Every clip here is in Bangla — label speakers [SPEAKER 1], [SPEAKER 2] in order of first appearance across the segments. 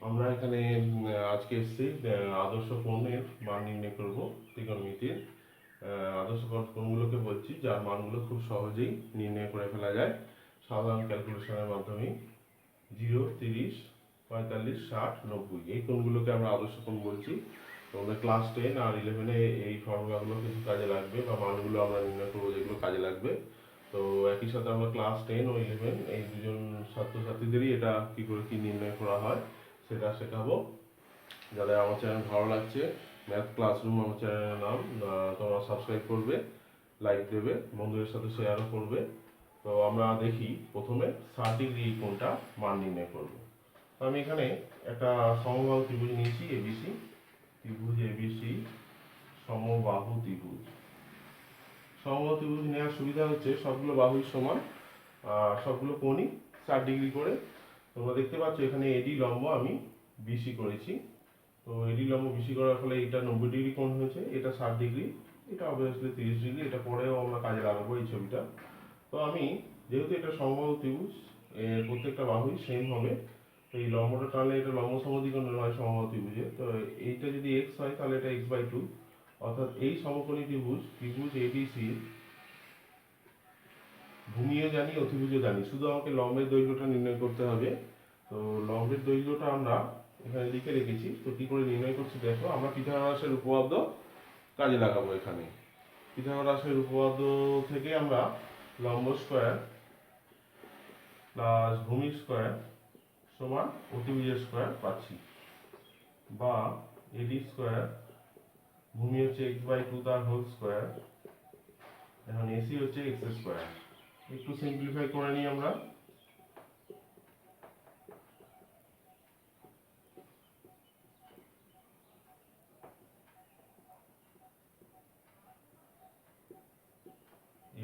[SPEAKER 1] আমরা এখানে আজকে এসেছি আদর্শ কোণের মান নির্ণয় করব ত্রিকোণমিতির। আদর্শ কোণগুলোকে বলছি যার মানগুলো খুব সহজেই নির্ণয় করে ফেলা যায় সাধারণ ক্যালকুলেশনের মাধ্যমে। 0, 30, 45, 60, 90 এই কোণগুলোকে আমরা আদর্শ কোণ বলছি। তোমাদের ক্লাস 10 আর 11-এ এই ফর্মুলাগুলো কিছু কাজে লাগবে বা মানগুলো আমরা নির্ণয় করবো যেগুলো কাজে লাগবে। তো একই সাথে আমরা ক্লাস 10 ও 11 এই দুজন ছাত্রছাত্রীদেরই এটা কী করে কী নির্ণয় করা হয় সেটা শেখাবো। যাদের আমার চ্যানেল ভালো লাগছে, ম্যাথ ক্লাসরুম আমার চ্যানেলের নাম, তোমরা সাবস্ক্রাইব করবে, লাইক দেবে, বন্ধুদের সাথে শেয়ারও করবে। তো আমরা দেখি প্রথমে 60 ডিগ্রি কোণটা মান নির্ণয় করব। আমি এখানে একটা সমবাহু ত্রিভুজ নিয়েছি, এবিসি ত্রিভুজ, এবিসি সমবাহু ত্রিভুজ। সমবাহু ত্রিভুজ নেওয়ার সুবিধা হচ্ছে সবগুলো বাহুই সমান, সবগুলো কোণই 60 ডিগ্রি করে। তোমরা দেখতে পাচ্ছ এখানে এডি লম্ব আমি বিসি করেছি। তো এডি লম্ব বিসি করার ফলে এটা 90 ডিগ্রি কোণ হয়েছে, এটা 60 ডিগ্রি, এটা অবভিয়াসলি 30 ডিগ্রি। এটা পরেও আমরা কাজে লাগাবো এই ছবিটা। তো আমি যেহেতু এটা সমবাহু ত্রিভুজ, প্রত্যেকটা বাহুই সেম হবে, তো এই লম্বটা টানলে এটা লম্ব সমদ্বিখণ্ডন হয় সমবাহু ত্রিভুজে। তো এইটা যদি এক্স হয় তাহলে এটা x/2, অর্থাৎ এই সমকোণী ত্রিভুজ ত্রিভুজ এবিসি ভূমিও জানি অতিভুজও জানি, শুধু আমাকে লম্বের দৈর্ঘ্যটা নির্ণয় করতে হবে। তো লম্বের দৈর্ঘ্যটা আমরা এখানে লিখে রেখেছি। তো কী করে নির্ণয় করছি দেখো, আমরা পিথাগোরাসের উপপাদ্য কাজে লাগাবো এখানে। পিথাগোরাসের উপপাদ্য থেকে আমরা লম্ব স্কোয়ার প্লাস ভূমি স্কোয়ার সমান অতিভুজের স্কোয়ার পাচ্ছি, বা এডি স্কোয়ার, ভূমি হচ্ছে x/2 তার হোল স্কোয়ার, এখন এসি হচ্ছে x স্কোয়ার। একটু সিম্পলিফাই করে নিই আমরা।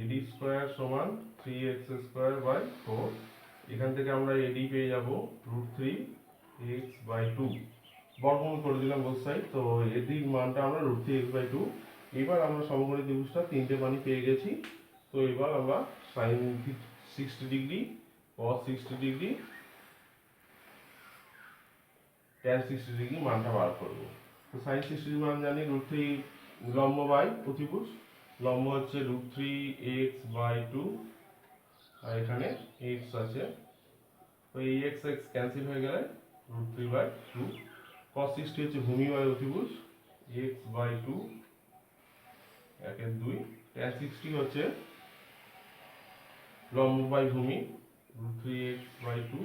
[SPEAKER 1] এডি স্কোয়ার সমান 3x স্কোয়ার বাই 4। এখান থেকে আমরা এডি পেয়ে যাব √3x/2, বর্গমূল করে দিলাম বোথ সাইড। তো এডির মানটা আমরা √3x/2। এবার আমরা সমকোণী ত্রিভুজটা তিনটে মানই পেয়ে গেছি। তো এবার আমরা সাইন 60 ডিগ্রি, কস 60 ডিগ্রি, ট্যান 60 ডিগ্রি মানটা বার করবো। তো সাইন 60 মান জানি √3 লম্ব বাই অতিভুজ, লম্ব হচ্ছে √3x/2, আর এখানে x আছে, তো এই x x ক্যান্সেল হয়ে গেলে √3/2। cos 60 হচ্ছে ভূমি বাই অতিভুজ, x/2 1/2। tan 60 হচ্ছে লম্ব বাই ভূমি, √3x/2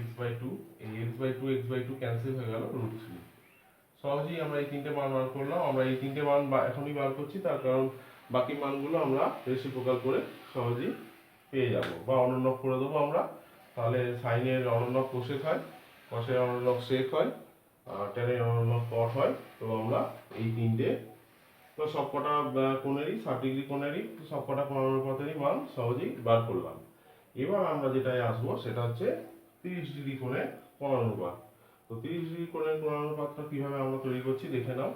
[SPEAKER 1] x/2, এই x/2 ক্যান্সেল হয়ে গেল √3। সহজেই আমরা এই তিনটে মান বার করলাম। আমরা এই তিনটে মান এখনই বার করছি, তার কারণ বাকি মানগুলো আমরা রেসিপ্রোকাল করে সহজেই পেয়ে যাব, বা অনন্যক করে দেবো আমরা। তাহলে সাইনের অনন্যক কোসেক হয়, কসের অনন্যক সেক হয়, আর ট্যানের অনন্যক কট হয়। তো আমরা এই তিনটে, তো সবকটা কোণেরই 60 ডিগ্রি কোণেরই সবকটা কোণানুপাতেরই মান সহজেই বার করলাম। এবার আমরা যেটায় আসবো সেটা হচ্ছে 30 ডিগ্রি কোণের কোণানুপাত। তো 30 ডিগ্রি কোণের কোণানুপাতটা কিভাবে আমরা তৈরি করছি দেখে নাও।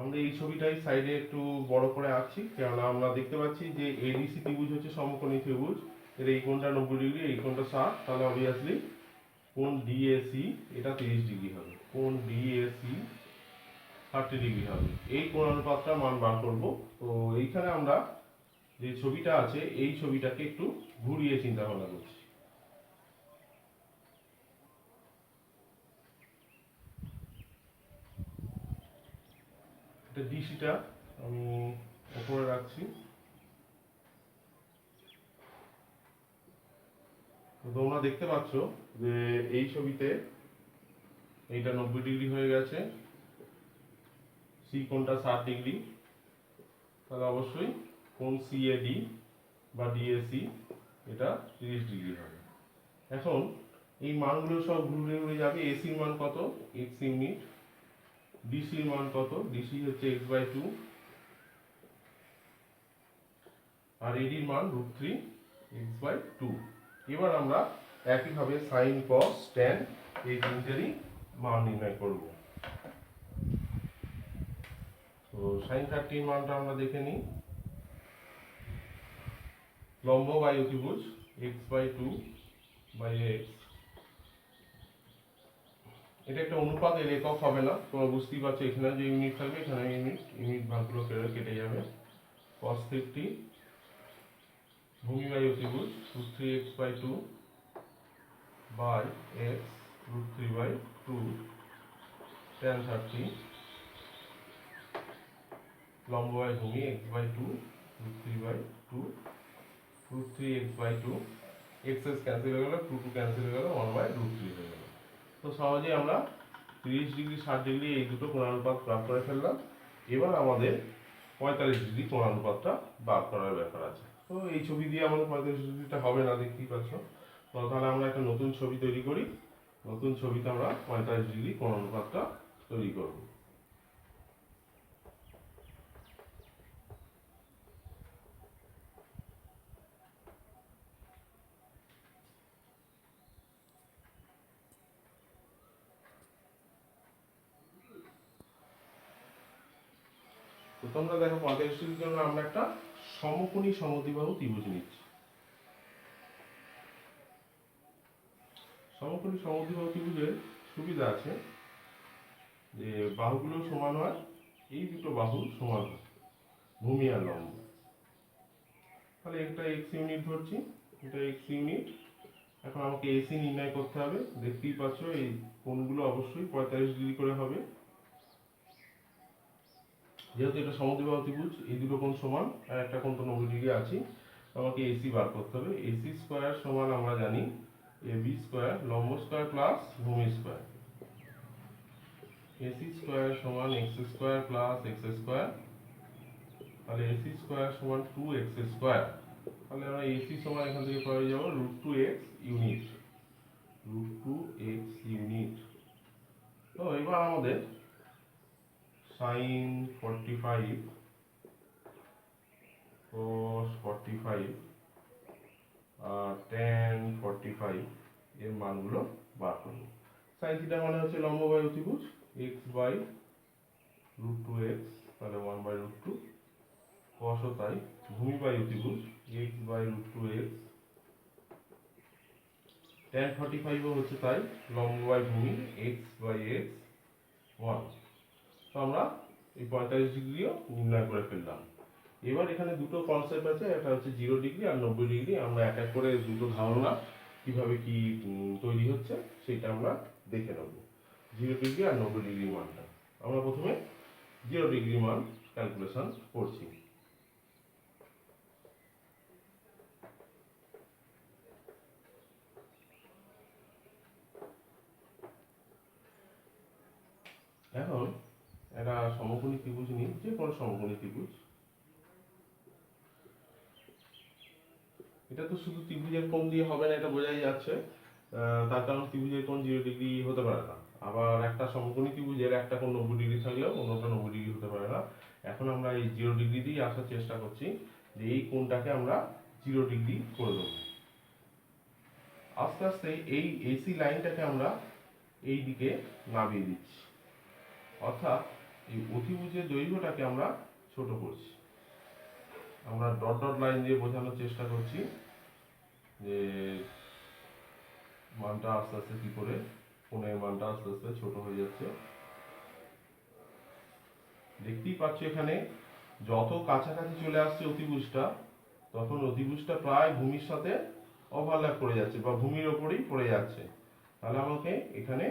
[SPEAKER 1] আমরা এই ছবিটাই সাইডে একটু বড় করে আঁকছি, কেননা আমরা দেখতে পাচ্ছি যে এডিসি ত্রিভুজ হচ্ছে সমকোণী ত্রিভুজ, এর এই কোণটা 90 ডিগ্রি, এই কোণটা 60, তাহলে অবভিয়াসলি কোণ ডিএসি এটা 30 ডিগ্রি হবে, কোণ ডিএসি 30 ডিগ্রি হবে। এই কোণানুপাতটা মান বার করব। তো এইখানে আমরা যে ছবিটা আছে এই ছবিটাকে একটু ঘুরিয়ে চিন্তা ভাবনা করছি। এটা ডিসিটা আমি উপরে রাখছি। তো তোমরা দেখতে পাচ্ছ যে এই ছবিতে এইটা 90 ডিগ্রি হয়ে গেছে, সি কোণটা 60 ডিগ্রি, তাহলে অবশ্যই কোণ সিএডি বা ডিএসি এটা 30 ডিগ্রি হবে। এখন এই মানগুলো সব ঘুরে ঘুরে যাবে। এসির মান কত, এক্স ইউনিট, ডিসির মান কত, ডিসি হচ্ছে x/2, আর এডির মান √3x/2। এবার আমরা একইভাবে সাইন, কস, ট্যান এই তিনটেরই মান নির্ণয় করব। তো সাইন 30 মানটা আমরা দেখে নিই। লম্ব বাই অতিভুজ x/2 বাই x, এটা একটা অনুপাত, এর একক হবে না, তোমরা বুঝতেই পারছো। এখানে যে ইউনিট থাকবে এখানে ইউনিট ভাগগুলো কেটে যাবে। cos 50 ভূমি বাই অতিভুজ √3x/2 বাই x √3/2 tan 30 লম্ব বাই ভূমি x/2 √3/2 √3x/2, x ক্যান্সেল হয়ে গেল, 2 ক্যান্সেল হয়ে গেল, 1/√3 হয়ে গেল। তো সহজেই আমরা 30 ডিগ্রি 60 ডিগ্রি এই দুটো কোণানুপাত প্রাপ্ত করে ফেললাম। এবার আমাদের 45 ডিগ্রি কোণানুপাতটা বার করার ব্যাপার আছে। তো এই ছবি দিয়ে আমাদের 45 ডিগ্রিটা হবে না, দেখতেই পাচ্ছ। তো তাহলে আমরা একটা নতুন ছবি তৈরি করি। নতুন ছবিতে আমরা 45 ডিগ্রি কোণানুপাতটা তৈরি করব। তো তোমরা দেখো 45 ডিগ্রির জন্য আমরা একটা সমকোণী সমদ্বিবাহু ত্রিভুজ নিচ্ছি। সমকোণী সমদ্বিবাহু ত্রিভুজের সুবিধা আছে যে বাহুগুলো সমান হয়, এই দুটো বাহু সমান হয়, ভূমি আর লম্ব। তাহলে একটা x ইউনিট ধরছি, এটা x ইউনিট। এখন আমাকে এসি নির্ণয় করতে হবে। দেখতেই পাচ্ছ এই কোণগুলো অবশ্যই 45 ডিগ্রি করে হবে। যেহেতু এটা সমদ্বিবাহু ত্রিভুজ, এই দুটো কোণ সমান, আর একটা কোণ তো 90 ডিগ্রি আছে, আমাকে এসি বার করতে হবে। এসি স্কয়ার সমান আমরা জানি এবি স্কয়ার লম্ব স্কয়ার প্লাস ভূমি স্কয়ার। এসি স্কয়ার সমান x square plus x square, তাহলে এসি স্কয়ার সমান 2x স্কয়ার। তাহলে আমরা এসি সমান এখান থেকে পেয়ে যাব √2x ইউনিট, √2x ইউনিট। তো এবার আমাদের sin 45 cos 45 আর tan 45 এর মানগুলো বার করব। sin থিটা মানে হচ্ছে লম্ব বাই অতিভুজ x/√2x, তাহলে 1/√2। cos ও তাই, ভূমি বাই অতিভুজ x/√2x, tan 45 ও হচ্ছে তাই, লম্ব বাই ভূমি x/x 1। তো আমরা এই 45 ডিগ্রিও নির্ণয় করে ফেললাম। এবার এখানে দুটো কনসেপ্ট আছে, একটা হচ্ছে 0 ডিগ্রি আর 90 ডিগ্রি। আমরা এক এক করে দুটো ধারণা কিভাবে কি তৈরি হচ্ছে সেটা আমরা দেখে নেব। 0 ডিগ্রি আর 90 ডিগ্রি মানটা আমরা প্রথমে 0 ডিগ্রি মান ক্যালকুলেশন করছি। এখন একটা সমকোণী ত্রিভুজ নিই, যে কোনো সমকোণী ত্রিভুজ। এটা তো শুধু ত্রিভুজের কোণ দিয়ে হবে না, এটা বোঝাই যাচ্ছে। তার কারণ ত্রিভুজের কোণ 0 ডিগ্রি হতে পারে না। আবার একটা সমকোণী ত্রিভুজের একটা কোণ 90 ডিগ্রি থাকলেও অন্যটা 90 ডিগ্রি হতে পারে না। এখন আমরা এই 0 ডিগ্রি দিয়ে আসার চেষ্টা করছি, যে এই কোণটাকে আমরা 0 ডিগ্রি করে দেবো। আস্তে আস্তে এই এসি লাইনটাকে আমরা এই দিকে নামিয়ে দিচ্ছি, অর্থাৎ এই অতিভুজের দৈর্ঘ্যটাকে আমরা ছোট করছি। আমরা ডট ডট লাইন দিয়ে বোঝানোর চেষ্টা করছি যে মানটা আস্তে আস্তে কি করে কোণের মানটা আস্তে আস্তে ছোট হয়ে যাচ্ছে। দেখতেই পাচ্ছ এখানে যত কাছাকাছি চলে আসছে অতিভুজটা, তখন অতিভুজটা প্রায় ভূমির সাথে ওভারল্যাপ করে যাচ্ছে বা ভূমির ওপরেই পড়ে যাচ্ছে। তাহলে আমাকে এখানে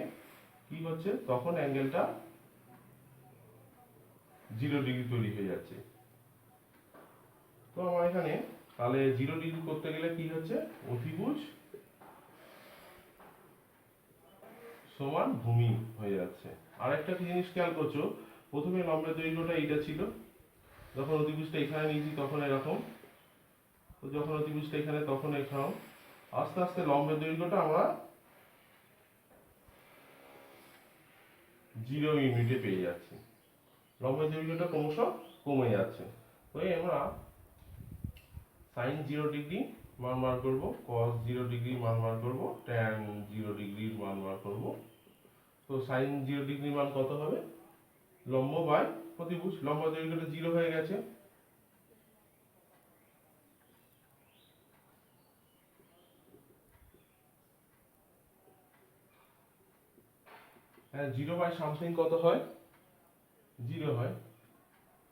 [SPEAKER 1] কি হচ্ছে, তখন অ্যাঙ্গেলটা 0 ডিগ্রি তৈরি হয়ে যাচ্ছে। তো আমার এখানে তাহলে 0 ডিগ্রি করতে গেলে কি হচ্ছে, অতিভুজ সমান ভূমি হয়ে যাচ্ছে। আরেকটা কি জিনিস খেয়াল করছো, প্রথমে লম্বের দৈর্ঘ্যটা এইটা ছিল, যখন অতিভুজটা এখানে নিয়েছি তখন এরকম, তো যখন অতিভুজটা এখানে তখন এখানেও। আস্তে আস্তে লম্বের দৈর্ঘ্যটা আমরা 0 ইউনিটে পেয়ে যাচ্ছি, লম্বের দৈর্ঘ্যটা ক্রমশ কমে যাচ্ছে। তো আমরা sin 0 ডিগ্রি মান বার করবো, cos 0 ডিগ্রি মান বার করবো, tan 0 ডিগ্রির মান বার করবো। তো sin 0 ডিগ্রি মান কত হবে, লম্ব বাই অতিভুজ, লম্বা দৈর্ঘ্যটা 0 হয়ে গেছে। হ্যাঁ, 0/something কত হয়? 0 হয়।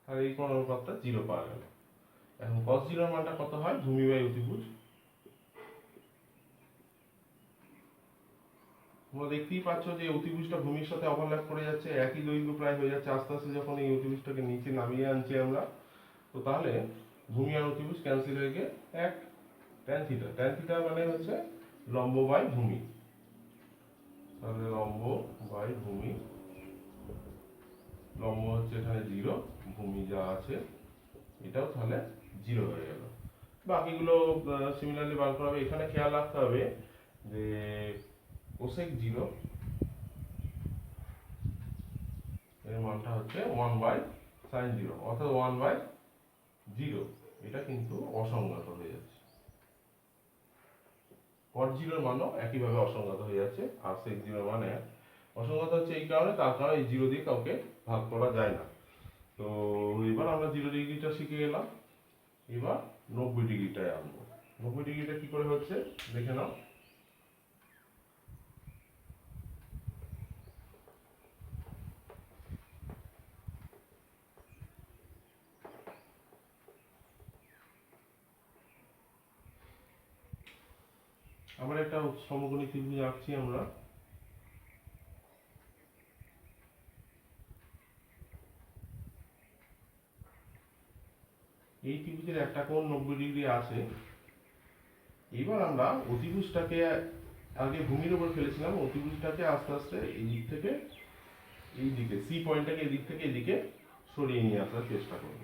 [SPEAKER 1] আর এই কোণ অনুপাতটা 0 পাওয়া গেল। এখন cos 0 এর মানটা কত হয়? ভূমি বাই অতিভুজ। তোমরা দেখতেই পাচ্ছ যে অতিভুজটা ভূমির সাথে ওভারল্যাপ করে যাচ্ছে, একই দৈর্ঘ্য প্রায় হয়ে যাচ্ছে। আস্তে আস্তে যখন এই অতিভুজটাকে নিচে নামিয়ে আনছি আমরা, তো তাহলে ভূমি আর অতিভুজ ক্যান্সেল হয়ে গিয়ে এক ট্যান থিটা। ট্যান থিটা মানে হচ্ছে লম্ব বাই ভূমি, তাহলে লম্ব বাই ভূমি। লম্ব হচ্ছে এখানে 0, ভূমি যা আছে এটাও তাহলে 0 হয়ে গেল। বাকিগুলো সিমিলারলি বার করা হবে। এখানে খেয়াল রাখতে হবে যে কোসেক 0 এর মানটা হচ্ছে 1/sin 0, অর্থাৎ 1/0। এটা কিন্তু অসংগত হয়ে যাচ্ছে। cot 0 এর মানও একইভাবে অসংগত হয়ে যাচ্ছে। আর sec 0 এর মানে অসংগত হচ্ছে এই কারণে, তার কারণ এই 0 দিয়ে কাউকে ভাগ করা যায় না। তো এবার আমরা 0 ডিগ্রিটা শিখে গেলাম। এবার 90 ডিগ্রিটায় আনবো। 90 ডিগ্রিটা কি করে হচ্ছে দেখে নাও। আমরা একটা সমকোণী ত্রিভুজ আঁকছি আমরা। এই ত্রিভুজের একটা কোণ 90 ডিগ্রি আছে। এবার আমরা অতিভুজটাকে আগে ভূমির উপর ফেলেছিলাম, অতিভুজটাকে আস্তে আস্তে এই দিক থেকে এই দিকে, সি পয়েন্টটাকে এই দিক থেকে এদিকে সরিয়ে নিয়ে আসার চেষ্টা করব।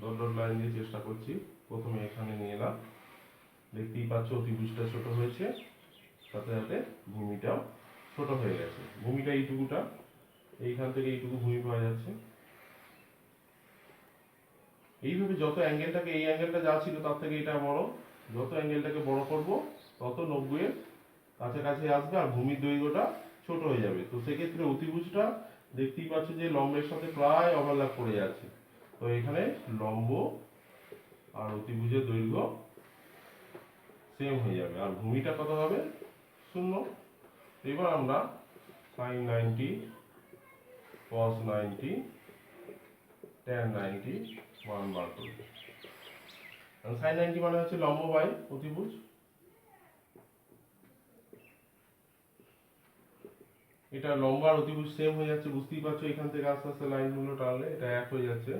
[SPEAKER 1] ডট ডট লাইন দিয়ে চেষ্টা করছি। প্রথমে এখানে নিয়ে এলাম, দেখতেই পাচ্ছ অতিভুজটা ছোট হয়েছে, সাথে সাথে ভূমিটাও ছোট হয়ে গেছে। ভূমিটা এইটুকুটা, এইখান থেকে এইটুকু ভূমি পাওয়া যাচ্ছে। এইভাবে যত অ্যাঙ্গেলটাকে, এই অ্যাঙ্গেলটা যা ছিল তার থেকে এটা বড়, যত অ্যাঙ্গেলটাকে বড় করব তত 90 এর কাছাকাছি আসবে আর ভূমির দৈর্ঘ্যটা ছোট হয়ে যাবে। তো সেক্ষেত্রে অতিভুজটা দেখতেই পাচ্ছ যে লম্বের সাথে প্রায় ওভারল্যাপ করে যাচ্ছে। তো এখানে লম্ব আর অতিভুজের দৈর্ঘ্য সেম হয়ে যাবে, আর ভূমিটা কত হবে? 0। এবার আমরা sin 90, cos 90, tan 90 মান বার করব। sin 90 মানে হচ্ছে লম্ব বাই অতিভুজ। এটা লম্ব আর অতিভুজ সেম হয়ে যাচ্ছে, বুঝতেই পারছো। এখান থেকে আস্তে আস্তে লাইনগুলো টানলে এটা এক হয়ে যাচ্ছে।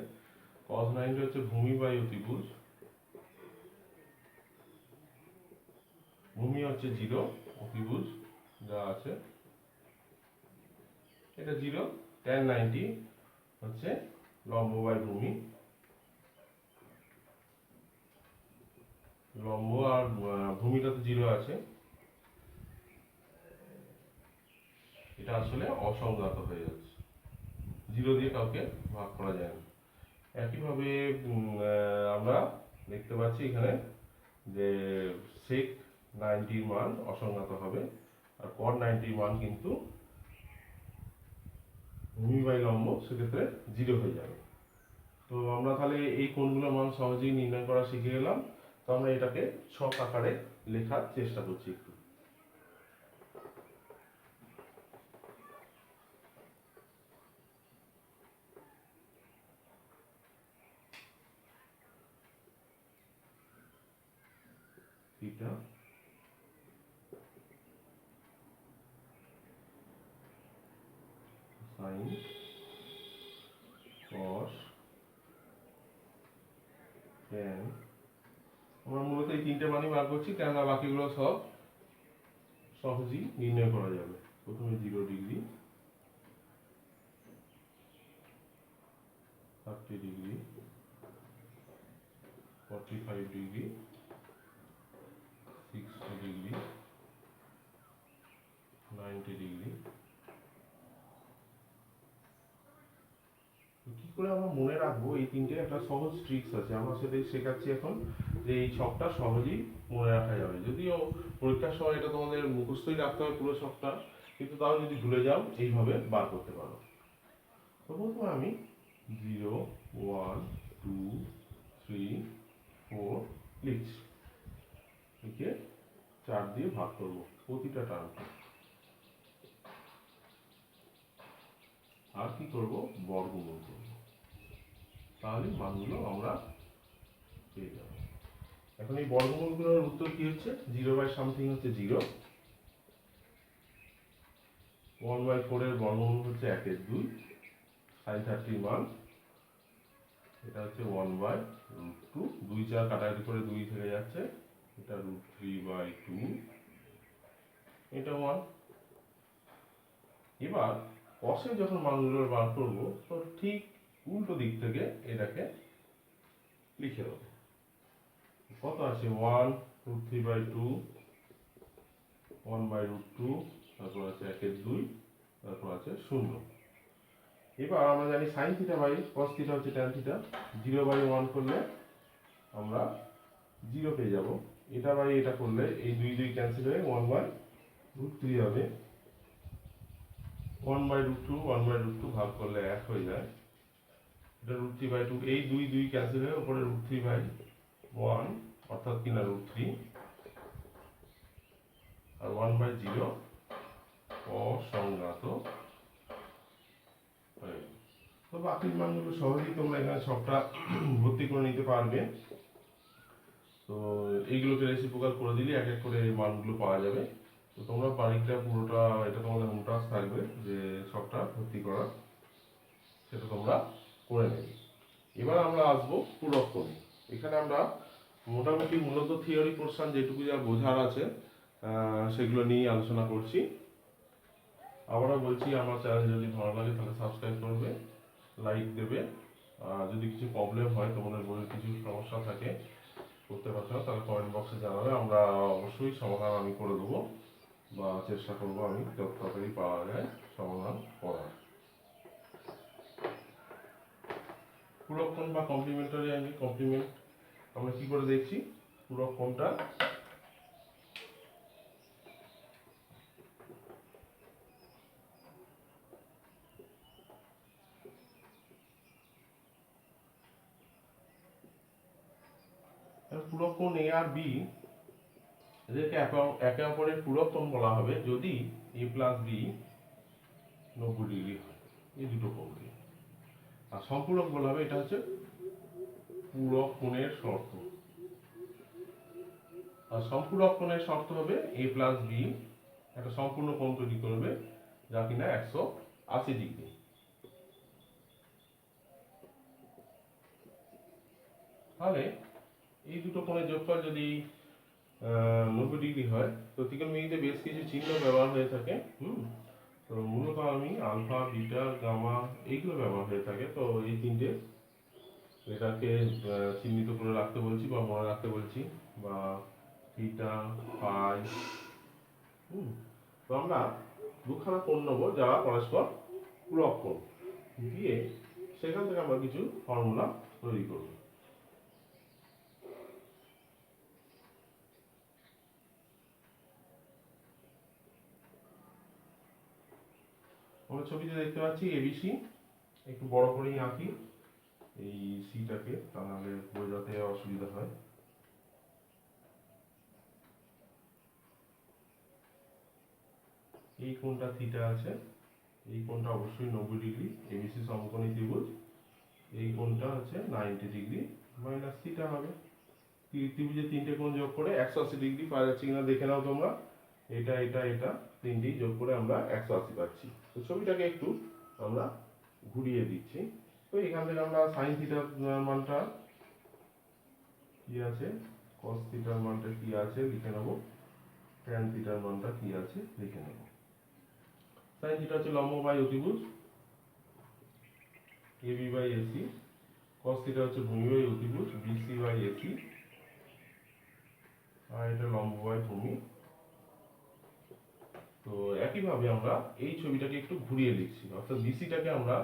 [SPEAKER 1] cos 90 হচ্ছে ভূমি বাই অতিভুজ। ভূমি হচ্ছে 0, অতিভুজ যা আছে এটা 0। tan 90 হচ্ছে লম্ব বাই ভূমি। লম্ব আর ভূমিটা তো 0 আছে, এটা আসলে অসংগত হয়ে যাচ্ছে। 0 দিয়ে কাউকে ভাগ করা যায় না। একইভাবে আমরা দেখতে পাচ্ছি এখানে যে sec 90 মান অসংগত হবে, আর cot 90 মান কিন্তু ভূমি বাই লম্ব, সেক্ষেত্রে 0 হয়ে যাবে। তো আমরা তাহলে এই কোণগুলোর মান সহজেই নির্ণয় করা শিখে গেলাম। তো আমরা এটাকে ছক আকারে লেখার চেষ্টা করছি একটু। থিটা, সাইন, কস, ট্যান। আমরা মূলত এই তিনটে মানই বার করছি, কেননা বাকিগুলো সব সহজেই নির্ণয় করা যাবে। প্রথমে 0 degree, 30 degree, 45 degree, 60 degree, 90 degree. কি করে আমরা মনে রাখবো এই তিনটে? একটা সহজ ট্রিক্স আছে, আমরা সেটাই শেখাচ্ছি এখন, যে এই ছকটা সহজেই মনে রাখা যাবে। যদিও পরীক্ষার সময় এটা তোমাদের মুখস্থই রাখতে হবে পুরো ছকটা, কিন্তু তাও যদি ভুলে যাও এইভাবে বার করতে পারো। তো প্রথমে আমি 0 1 2 3 4 লিখছি, লিখে 4 দিয়ে ভাগ করব প্রতিটা টার্মকে। আর কি করব, বর্গমূল করব, তাহলে মানগুলো আমরা পেয়ে যাব। এখন এই বর্গমূলগুলোর উত্তর কি হচ্ছে, 0/something হচ্ছে 0, 1/4 এর বর্গমূল হচ্ছে 1/2, sin 30 মান এটা হচ্ছে 1/√2, 2 4 কাটাকাটি করে 2 থেকে যাচ্ছে, এটা √3/2, এটা 1। এবার cos এর যখন মানগুলো বার করব, তো ঠিক উল্টো দিক থেকে এটাকে লিখে দেব। কত আছে, 1√3/2, 1/√2, তারপর আছে 1/2, তারপর আছে 0। এবার আমরা জানি sin θ বাই cos θ হচ্ছে tan θ, 0/1 করলে আমরা 0 পেয়ে যাব, এটা বাই এটা করলে এই 2 2 ক্যান্সেল হয়ে 1/√3 হবে, 1/√2 1/√2 ভাগ করলে 1 হয়ে যায়, এটা √3/2, এই 2 2 ক্যান্সেল হয়ে উপরে √3/1 অর্থাৎ কিনা √3, আর 1/0 অসংজ্ঞাত হয়ে গেল। তো বাকি মানগুলো সহজেই তোমরা এখানে সবটা ভর্তি করে নিতে পারবে। তো এইগুলোকে রেসিপ্রোকাল করে দিলে এক এক করে মানগুলো পাওয়া যাবে। তো তোমরা বাড়িটা পুরোটা, এটা তোমাদের হোম টাস্ক থাকবে যে সবটা ভর্তি করা, সেটা তোমরা করে নেবে। এবার আমরা আসবো পূরকক্রমে। এখানে আমরা মোটামুটি মূলত থিওরি পোর্শন যেটুকু যা বোঝার আছে সেগুলো নিয়ে আলোচনা করছি। আবারও বলছি, আমার চ্যানেল যদি ভালো লাগে তাহলে সাবস্ক্রাইব করবে, লাইক দেবে। যদি কিছু প্রবলেম হয়, তোমাদের বইয়ের কিছু সমস্যা থাকে করতে পারছো না, তাহলে কমেন্ট বক্সে জানাবে, আমরা অবশ্যই সমাধান আমি করে দেবো, বা চেষ্টা করবো আমি যত তাড়াতাড়ি পাওয়া যায় সমাধান করার। পূরকক্রম বা কমপ্লিমেন্টারি অ্যাঙ্গেল, কমপ্লিমেন্ট আমরা কি করে দেখছি, পূরকক্রমটা পূরককোণ এ আর বি, এদেরকে একে অপরের পূরককোণ বলা হবে যদি এ প্লাস বি 90 ডিগ্রি হয়, এই দুটো কোণকে। আর সম্পূরক বলা হবে, এটা হচ্ছে পূরক কোণের শর্ত। আর সম্পূরক কোণের শর্ত হবে এ প্লাস বি একটা সম্পূর্ণ কোণ তৈরি করবে যা কিনা 180 ডিগ্রি। তাহলে এই দুটো কোণের যোগফল যদি 90 ডিগ্রি হয়, তো ত্রিকোণমিতিতে বেশ কিছু চিহ্ন ব্যবহার হয়ে থাকে। তো মূলত আমি আলফা, বিটা, গামা এইগুলো ব্যবহার হয়ে থাকে। তো এই তিনটে এটাকে চিহ্নিত করে রাখতে বলছি বা মনে রাখতে বলছি, বা থিটা, পাই। তো আমরা দুখানা কোণ নেবো যারা পরস্পর পূরক কোণ, দিয়ে সেখান থেকে আমরা কিছু ফর্মুলা তৈরি করব। আমরা ছবিতে দেখতে পাচ্ছি এবিসি, একটু বড় করেই আঁকি এই সিটাকে, তাহলে বোঝাতে অসুবিধা হয়। এই কোণটা থিটা আছে, এই কোণটা অবশ্যই 90 ডিগ্রি, এবিসি সমকোণী ত্রিভুজ। এই কোণটা হচ্ছে 90 ডিগ্রি মাইনাস থিটা হবে। ত্রিভুজের তিনটে কোণ যোগ করে 180 ডিগ্রি পাওয়া যাচ্ছে কিনা দেখে নাও তোমরা। এটা এটা এটা তিনটেই যোগ করে আমরা 180 পাচ্ছি। তো ছবিটাকে একটু আমরা ঘুরিয়ে দিচ্ছি। তো এখান থেকে আমরা সাইন থিটার মানটা কি আছে, কস থিটার মানটা কি আছে লিখে নেব, ট্যান থিটার মানটা কি আছে লিখে নেব। সাইন থিটা হচ্ছে লম্ব বাই অতিভুজ AB by AC, cos theta হচ্ছে ভূমি বাই অতিভুজ বিসি বাই এসি, আর এটা লম্ব বাই ভূমি। তো একইভাবে আমরা এই ছবিটাকে একটু ঘুরিয়ে লিখছি, অর্থাৎ বিসিটাকে আমরা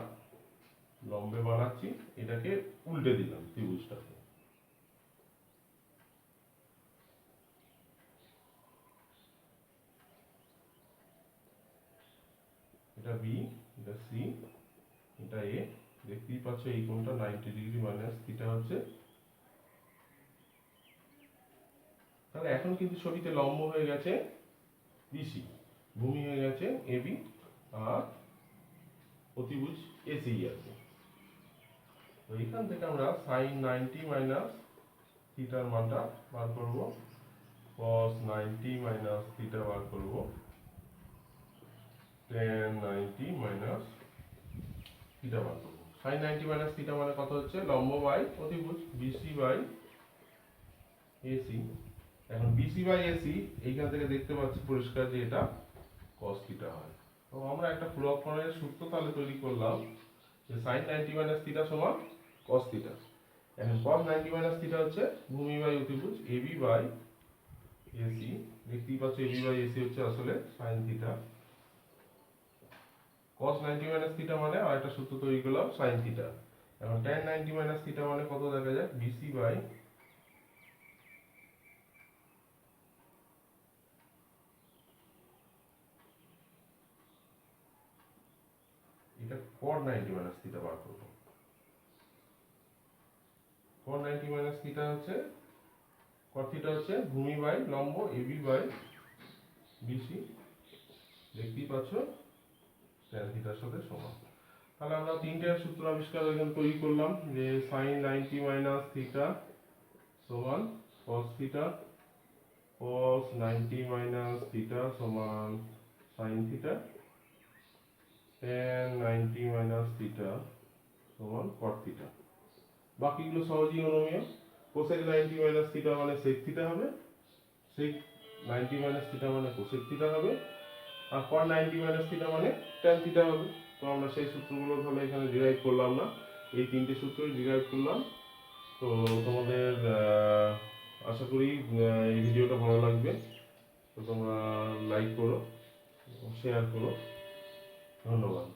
[SPEAKER 1] লম্বে বানাচ্ছি, এটাকে উল্টে দিলাম ত্রিভুজটাকে। এটা বি, এটা সি, এটা এ, দেখতেই পাচ্ছ এই কোণটা 90 ডিগ্রি মাইনাস থিটা হচ্ছে। তাহলে এখন কিন্তু ছবিতে লম্ব হয়ে গেছে বিসি, ভূমি হয়ে গেছে এবি, আর অতিভুজ এসি আছে। তো এখান থেকে আমরা সাইন 90 মাইনাস থিটার মানটা বার করব, cos 90 মাইনাস থিটা বার করব, tan 90 মাইনাস থিটা বার করব। সাইন 90 মাইনাস থিটা মানে কত হচ্ছে, লম্ব বাই অতিভুজ বিসি বাই এসি। এখন বিসি বাই এসি এইখান থেকে দেখতে পাচ্ছি পরিষ্কার যে এটা cos থিটা হয়। তো আমরা একটা ফুলকরণের সূত্র তাহলে তৈরি করলাম যে sin 90 মাইনাস থিটা সমান cos থিটা। এখন cos 90 মাইনাস থিটা হচ্ছে ভূমি বাই অতিভুজ এবি বাই এসি। দেখতেই পাচ্ছ এবি বাই এসি হচ্ছে আসলে sin theta. cos 90 minus theta মানে আর একটা সূত্র তৈরি করলাম sin থিটা। এখন tan 90 মাইনাস থিটা মানে কত দেখা যায়, বিসি বাই এটা cot 90 মাইনাস থিটা বার করব। cot 90 মাইনাস থিটা হচ্ছে, cot থিটা হচ্ছে ভূমি বাই লম্ব এবি বাই বিসি, দেখতেই পাচ্ছ tan থিটার সাথে সমান। তাহলে আমরা তিনটে সূত্র আবিষ্কার এখানে তৈরি করলাম যে sin 90 মাইনাস থিটা সমান cos theta, cos 90 minus theta সমান sin theta, tan 90 minus theta সমান cot থিটা। বাকিগুলো সহজেই অনুমেয়। cosec 90 মাইনাস থিটা মানে sec থিটা হবে, sec 90 মাইনাস থিটা মানে cosec থিটা হবে, আর cot 90 মাইনাস থিটা মানে tan থিটা হবে। তো আমরা সেই সূত্রগুলো তাহলে এখানে ডিরাইভ করলাম না, এই তিনটে সূত্রই ডিরাইভ করলাম। তো তোমাদের আশা করি এই ভিডিওটা ভালো লাগবে। তো তোমরা লাইক করো, শেয়ার করো, ধন্যবাদ।